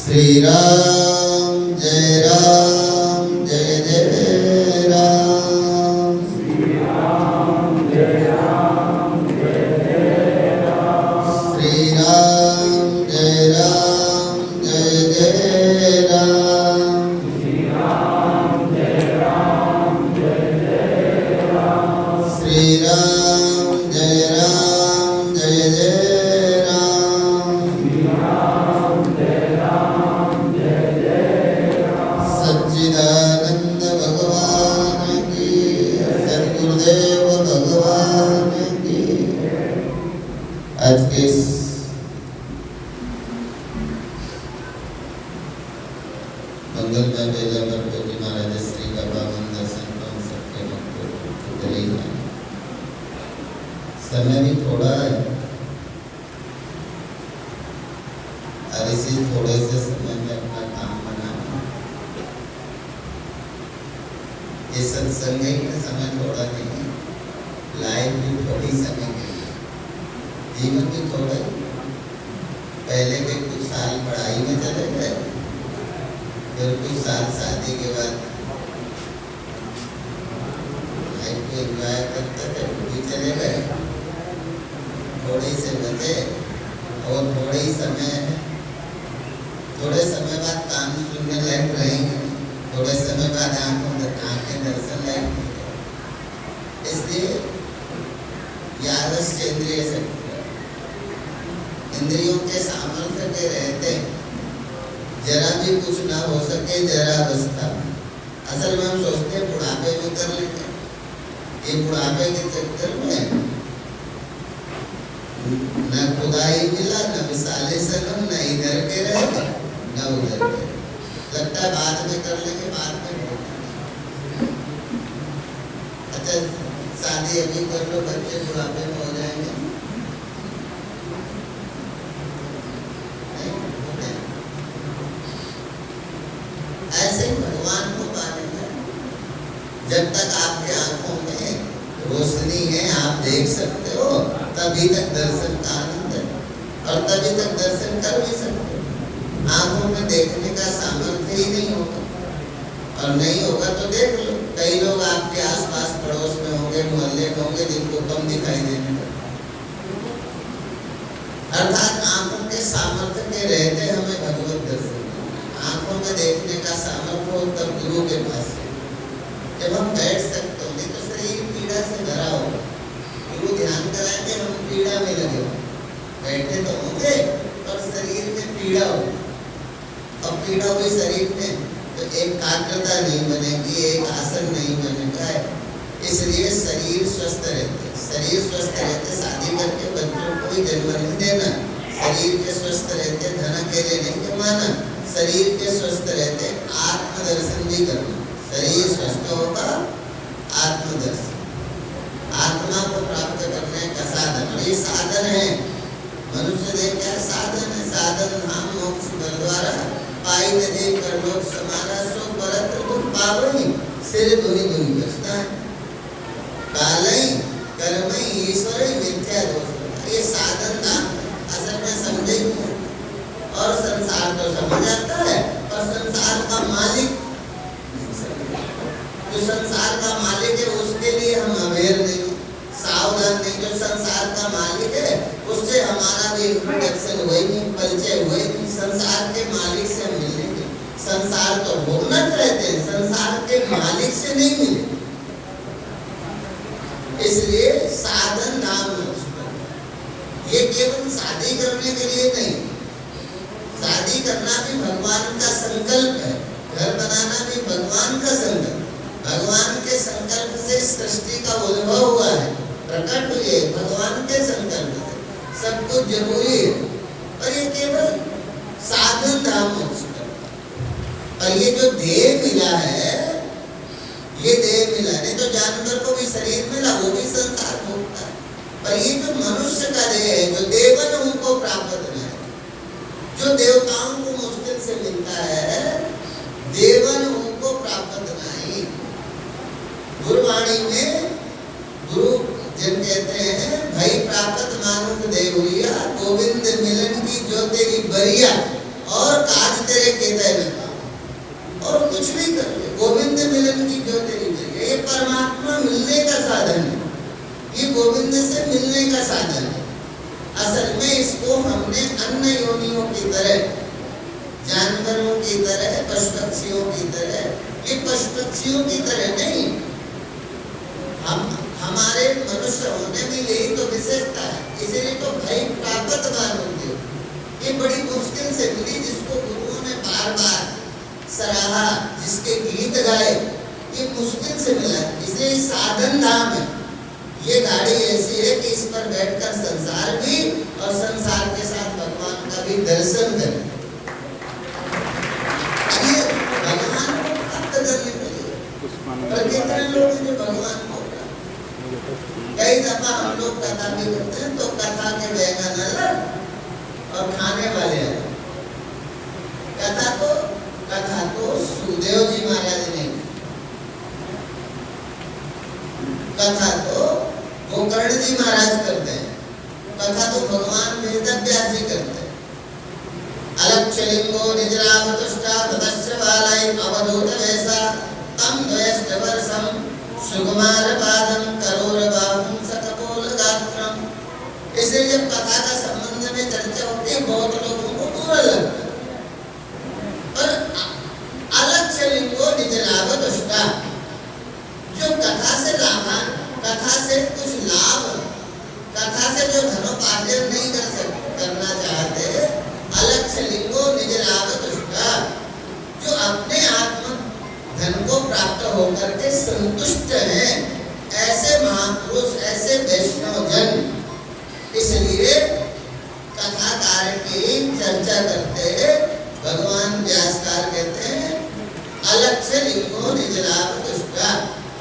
श्री राम जय जय राम। श्री राम जय राम जय जय राम। श्री राम जय जय राम। श्री राम जय जय राम। श्री राम जय जय राम। श्री राम जय जय राम। सच्चिदानंद भगवान की, सद्गुरुदेव भगवान की। आज के इस मंगलमय बेला पर प्रभु महाराज श्री का पावन दर्शन पावन सबके भक्तों को चले जाए। समय भी थोड़ा है और इसी थोड़े से समय में अपना काम बनाना। ये सत्संग का समय थोड़ा नहीं है, लाइफ भी थोड़ी समय के लिए, जीवन भी थोड़ा ही। पहले के कुछ साल पढ़ाई में चले गए, फिर कुछ साल शादी के बाद लाइफ को एंजॉय करते थे, भी चले गए। थोड़ी से बचे और थोड़े ही समय है, थोड़े समय बाद कान सुनने लायक रहेंगे, थोड़े समय बाद आंखें दर्शन लायक। इसलिए यादस्य इंद्रिय शक्ति, इंद्रियों के सामर्थ्य के रहते जरा भी कुछ ना हो सके जरा अवस्था। असल में हम सोचते हैं बुढ़ापे में कर लेंगे, ये बुढ़ापे के चक्कर में न खुदाई मिला, न विशाले सनम, न इधर के रहे न उधर के। लगता है बाद में कर लेंगे, बाद में अच्छा शादी अभी कर लो, बच्चे बुढ़ापे में हो जाएंगे। ऐसे ही भगवान को पालेंगे। जब तक आपके आंखों में रोशनी है, आप देख सकते हो, तभी तक दर्शन का आनंद है और तभी तक दर्शन कर भी सकते हो। आंखों में देखने का सामर्थ्य ही नहीं होगा और नहीं होगा तो देख लो, कई लोग आपके आसपास पड़ोस में होंगे, मोहल्ले में होंगे, जिनको कम दिखाई देने लगे। अर्थात आंखों के सामर्थ्य के रहते हमें भगवत दर्शन, आंखों में देखने का सामर्थ्य हो तब गुरु के पास जब हम बैठ सकते हो, नहीं तो शरीर पीड़ा से भरा होगा। गुरु ध्यान कराएंगे, हम पीड़ा में लगे हो, बैठे तो होंगे और शरीर में पीड़ा हो, और पीड़ा हुई शरीर में तो एकाग्रता नहीं बनेगी, एक आसन नहीं बनेगा। इसलिए शरीर स्वस्थ रहते, शरीर स्वस्थ रहते। शादी करके बच्चों को ही जन्म नहीं देना, शरीर के स्वस्थ रहते, धन के लिए नहीं कमाना, शरीर के स्वस्थ रहते आत्मदर्शन भी करना। शरीर स्वस्थ होगा, आत्मदर्शन, आत्मा को प्राप्त करने का साधन, और ये साधन है। मनुष्य देह क्या साधन है? साधन नाम मोक्ष द्वारा पाई नदी कर लोक समाना सो परत तुम पावई सिर धुनि धुनि बचता है। कालई कर्मई ईश्वर मिथ्या दोष, ये साधन नाम असल में समझे नहीं, और संसार तो समझ आता है, और संसार का मालिक जो संसार का मालिक है उसके लिए हम अवेयर नहीं, सावधान नहीं। जो संसार का मालिक है उससे हमारा भी इंट्रोडक्शन हुए नहीं, परिचय हुए नहीं। संसार के मालिक से हम मिलेंगे, संसार तो भोगना चाहते हैं, संसार के मालिक से नहीं मिले। इसलिए साधन नाम ये केवल शादी करने के लिए नहीं, शादी करना भी भगवान का संकल्प है, घर बनाना भी भगवान का संकल्प। भगवान के संकल्प से सृष्टि का उद्भव हुआ है, प्रकट हुई है, भगवान के संकल्प से सब कुछ जरूरी है। और ये केवल साधन धाम और ये जो देह मिला है, ये देह मिला नहीं तो जानवर को भी शरीर मिला, वो भी संसार भोगता है। पर ये जो मनुष्य का देह है, जो देवन उनको प्राप्त है, जो देवताओं को मुश्किल से मिलता है, देवन उनको प्राप्त नहीं। गुरुवाणी में गुरु जन कहते हैं, भई प्राप्त मानुष देवरिया, गोविंद मिलन की जो तेरी बरिया, और काज तेरे देते न और कुछ भी कर ले, गोविंद मिलन की क्यों तेरी जगह। ये परमात्मा मिलने का साधन है, ये गोविंद से मिलने का साधन है। असल में इसको हमने अन्य योनियों की तरह, जानवरों की तरह, पशु पक्षियों की तरह, ये पशु पक्षियों की तरह नहीं, हम हमारे मनुष्य होने में यही तो विशेषता है। इसलिए तो भाई प्राप्त मानोगे, ये बड़ी मुश्किल से मिली, जिसको गुरुओं ने बार बार सराहा, जिसके गीत गाए, ये मुश्किल से मिला। इसलिए साधन धाम है। ये गाड़ी ऐसी है कि इस पर बैठकर संसार भी और संसार के साथ भगवान का भी दर्शन करें। ये भगवान को प्राप्त करने के लिए, पर कितने लोग हैं जो भगवान को, कई दफा हम लोग कथा भी करते हैं तो कथा के बैगन अलग और खाने वाले अलग। कथा तो सुखदेव जी महाराज ने, कथा तो गोकर्ण जी महाराज करते हैं, कथा तो भगवान वेदव्यास जी करते हैं। अलक्षलिंगो निजरावतुष्टा ततश्च बालाय अवधूत वैसा तम द्वयश्च वर्षम सुकुमार पादम करोर बाहुं सकपोल गात्रम। इसलिए जब कथा का संबंध में चर्चा होती है बहुत लोगों को बुरा लगता है, पर अलक्षलिंगो निजरावतुष्टा, जो कथा से लाभ, कथा से कुछ लाभ, कथा से जो धनोपार्जन नहीं करना चाहते, अलक्षलिंगो निजरावतुष्टा, जो अपने आत्म धन को प्राप्त होकर के संतुष्ट हैं, ऐसे महापुरुष, ऐसे वैष्णव जन। इसलिए कथाकार की चर्चा करते हैं, भगवान व्यासकार कहते हैं अलक्षलिंगो निजरावतुष्टा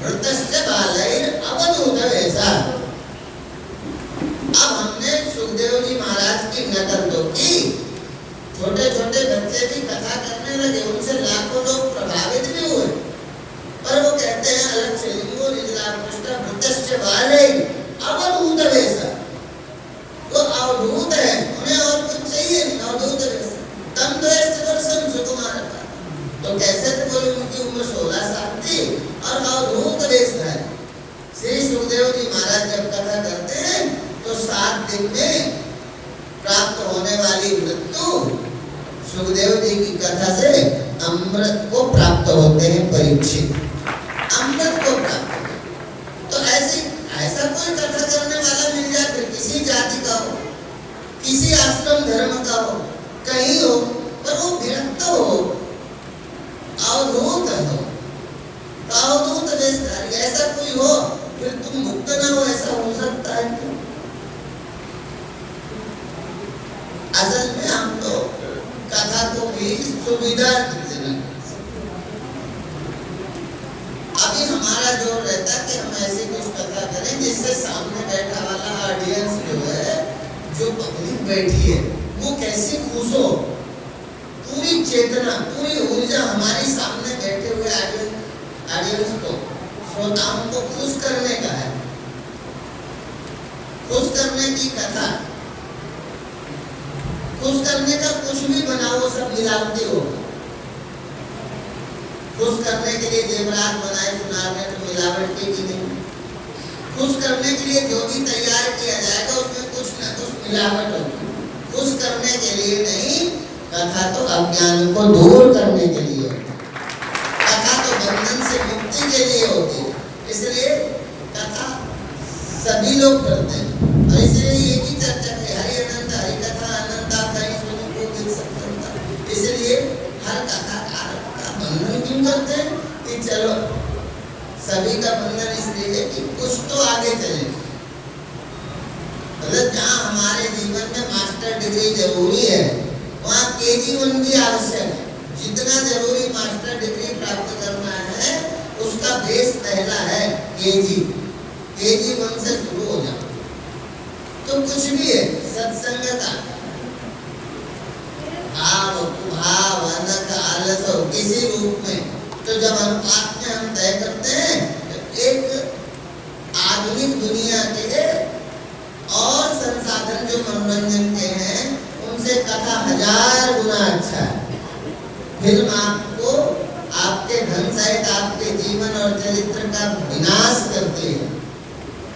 वृत्तश्च बालैर अवधूत वैसा। अब हमने सुखदेव जी महाराज की नकल तो की, छोटे छोटे बच्चे भी कथा करने लगे, उनसे लाखों लोग प्रभावित भी हुए, पर वो कहते हैं अलक्षलिंगो निजरावतुष्टा वृत्तश्च बालैर अवधूत वैसा। वो अवधूत है, उन्हें और कुछ चाहिए नहीं, अवधूत वैसा। तम द्वयश्च वर्षम सुकुमार पादम, तो कैसे तो बोले उनकी उम्र 16 साल थी और अवधूत वेश है। श्री सुखदेव जी महाराज जब कथा करते हैं तो 7 दिन में प्राप्त होने वाली मृत्यु सुखदेव जी की कथा से अमृत को प्राप्त होते हैं। परीक्षित अमृत को प्राप्त, तो ऐसा कोई कथा करने वाला मिल जाए, फिर किसी जाति का हो, किसी आश्रम धर्म का हो, कहीं हो, पर वो विरक्त हो, अवधूत हो, अवधूत वेशधारी, ऐसा कोई हो, फिर तुम मुक्त न हो, ऐसा हो सकता है क्यों? असल में हम लोग कथा को भी सुविधा अभी हमारा जोर रहता है कि हम ऐसी कुछ कथा करें जिससे सामने बैठा वाला ऑडियंस जो है, जो पब्लिक बैठी है, वो कैसे खुश हो। पूरी चेतना, पूरी ऊर्जा हमारी सामने बैठे हुए ऑडियंस को, श्रोताओं को खुश करने का है, खुश करने की कथा, खुश करने का कुछ भी बनाओ सब मिलावटी हो। खुश करने के लिए जेवरात बनाए सुनाने तो मिलावट की नहीं, खुश करने के लिए जो भी तैयार किया जाएगा उसमें कुछ न कुछ मिलावट होगी। खुश करने के लिए नहीं, कथा तो अज्ञान को दूर करने के लिए, कथा तो बंधन से मुक्ति के लिए होती है। इसलिए कथा सभी लोग करते हैं, और इसलिए ये की चर्चा है हरि अनंत, हरि कथा अनंत, कहीं सुनो को मिल सकता। इसलिए हर कथाकार का बंधन क्यों करते हैं कि चलो सभी का बंधन इसलिए है कि कुछ तो आगे चले। मतलब जहाँ हमारे जीवन में मास्टर डिग्री जरूरी है, वहाँ KG1 भी आवश्यक है। जितना जरूरी मास्टर डिग्री प्राप्त करना है, उसका बेस पहला है KG1 से शुरू हो जाओ। तो कुछ भी है, सत्संगता, भाव अनक आलस हो किसी रूप में, तो जब अनुपात में हम तय करते हैं तो एक आधुनिक दुनिया के और संसाधन जो मनोरंजन के हैं, उनसे कथा 1000 गुना अच्छा है। फिल्म आपको आपके धन सहित आपके जीवन और चरित्र का विनाश करती है।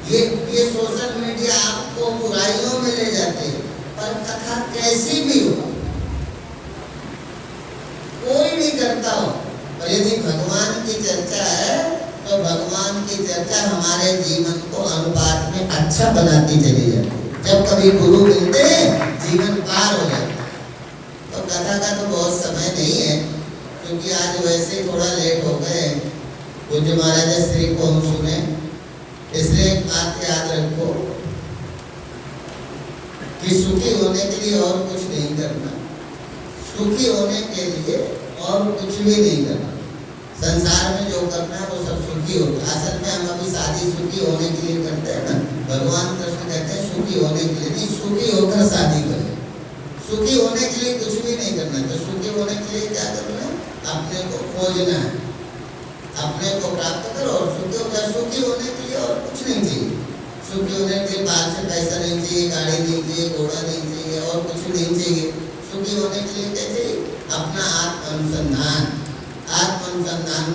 ये सोशल मीडिया आपको बुराइयों में ले जाती है। पर कथा कैसी भी हो, कोई भी करता हो, और यदि भगवान की चर्चा है तो भगवान की चर्चा हमारे जीवन को अनुपात में अच्छा बनाती चली जाती है। जब कभी गुरु मिलते हैं जीवन पार हो जाता है। तो कथा का तो बहुत समय नहीं है, क्योंकि आज वैसे थोड़ा लेट हो गए। पूज्य महाराज श्री को हम सुने, इसलिए एक बात याद रखो कि सुखी होने के लिए और कुछ नहीं करना, सुखी होने के लिए और कुछ भी नहीं करना। संसार में जो करना है वो सब सुखी होगा। असल में हम अभी शादी सुखी होने के लिए करते हैं ना। भगवान कृष्ण कहते हैं सुखी होने के लिए नहीं, सुखी होकर शादी करें। सुखी होने के लिए कुछ भी नहीं करना। तो सुखी होने के लिए क्या करना है? अपने को खोजना है, अपने को प्राप्त करो और सुखी हो जाए। सुखी होने के लिए और कुछ नहीं चाहिए। सुखी होने के लिए बाहर से पैसा नहीं चाहिए, गाड़ी नहीं चाहिए, घोड़ा नहीं चाहिए और कुछ नहीं चाहिए। सुखी होने के लिए क्या चाहिए? अपना आत्म-अनुसंधान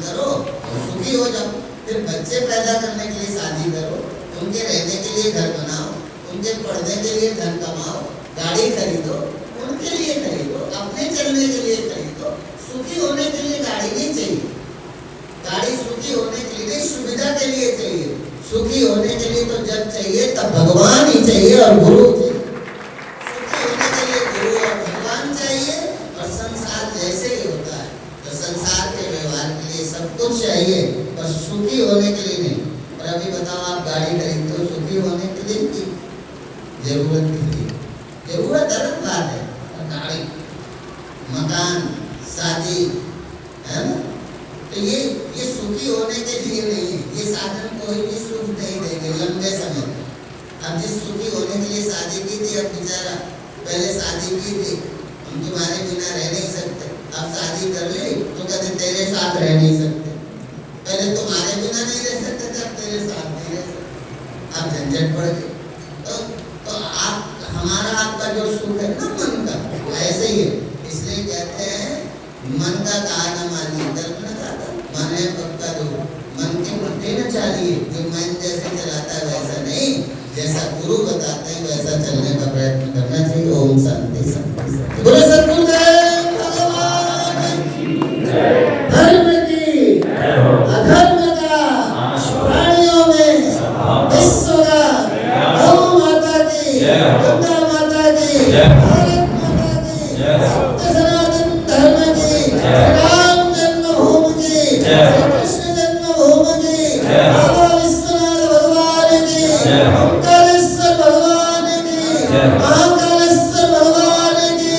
करो और सुखी हो जाओ। फिर बच्चे पैदा करने के लिए शादी करो, उनके रहने के लिए घर बनाओ, उनके पढ़ने के लिए धन कमाओ, गाड़ी खरीदो, उनके लिए खरीदो, अपने चलने के लिए खरीदो। सुखी होने के लिए गाड़ी नहीं चाहिए। गाड़ी सुखी होने के लिए, सुविधा के लिए चाहिए। सुखी होने के लिए तो जब चाहिए तब भगवान ही चाहिए और गुरु चाहिए। सुखी होने के लिए गुरु और भगवान चाहिए और संसार जैसे ही होता है। तो संसार के व्यवहार के लिए सब कुछ चाहिए, पर सुखी होने के लिए नहीं। और अभी बताओ, आप गाड़ी खरीदते हो सुखी होने के लिए कि जरूरत के लिए? जरूरत अलग बात है, गाड़ी, मकान, शादी, है ना? तो ये सुखी होने के लिए नहीं है। ये साधन कोई भी सुख नहीं देंगे लंबे समय तक। अब जिस सुखी होने के लिए शादी की थी, अब बेचारा पहले शादी की थी, हम तुम्हारे बिना रह नहीं सकते, अब शादी कर ली तो कहते तेरे साथ रह नहीं सकते। पहले तुम्हारे बिना नहीं रह सकते थे, अब तेरे साथ नहीं रह सकते। अब झंझट पड़ गई। तो आप हमारा आपका जो सुख है ना मन का, ऐसे ही है। इसलिए कहते हैं मन का कहा न मानिए, कल्पना का मन है पक्का दो। मन की पट्टी न चालिए, जो मन जैसे चलाता है वैसा नहीं, जैसा गुरु बताते हैं वैसा चलने का प्रयत्न करना चाहिए। ओम शांति शांति। बोलो सद्गुरुदेव भगवान की जय। धर्म की अधर्म का प्राणियों में विश्व का, गौ माता की, गंगा माता की, भारत माता की, सत्य सनातन धर्म की, राम जन्मभूमि की, कृष्ण जन्मभूमि की, बाबा विश्वनाथ भगवान की, ओंकारेश्वर भगवान की, महाकालेश्वर भगवान की,